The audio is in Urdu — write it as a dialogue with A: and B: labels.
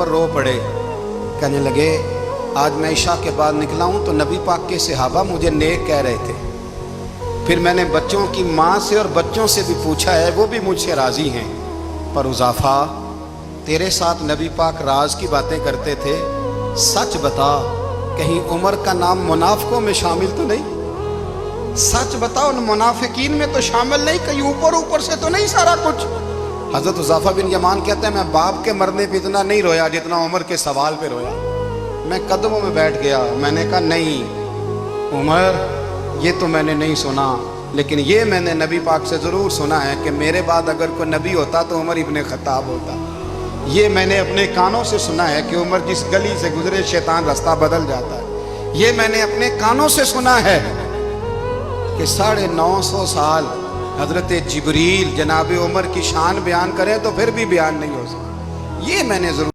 A: عمر رو پڑے، کہنے لگے آج میں عشاء کے بعد نکلا ہوں تو نبی پاک کے صحابہ مجھے نیک کہہ رہے تھے، پھر میں نے بچوں کی ماں سے اور بچوں سے بھی پوچھا ہے، وہ بھی مجھ سے راضی ہیں، پر حذیفہ تیرے ساتھ نبی پاک راز کی باتیں کرتے تھے، سچ بتا کہیں عمر کا نام منافقوں میں شامل تو نہیں؟ سچ بتا ان منافقین میں تو شامل نہیں، کہیں اوپر اوپر سے تو نہیں سارا کچھ؟ حضرت حذیفہ بن یمان کہتے ہیں میں باپ کے مرنے پہ اتنا نہیں رویا جتنا عمر کے سوال پہ رویا۔ میں قدموں میں بیٹھ گیا، میں نے کہا نہیں عمر، یہ تو میں نے نہیں سنا، لیکن یہ میں نے نبی پاک سے ضرور سنا ہے کہ میرے بعد اگر کوئی نبی ہوتا تو عمر ابن خطاب ہوتا۔ یہ میں نے اپنے کانوں سے سنا ہے کہ عمر جس گلی سے گزرے شیطان رستہ بدل جاتا ہے۔ یہ میں نے اپنے کانوں سے سنا ہے کہ 950 سال حضرت جبریل جناب عمر کی شان بیان کریں تو پھر بھی بیان نہیں ہو سکتا۔ یہ میں نے ضرور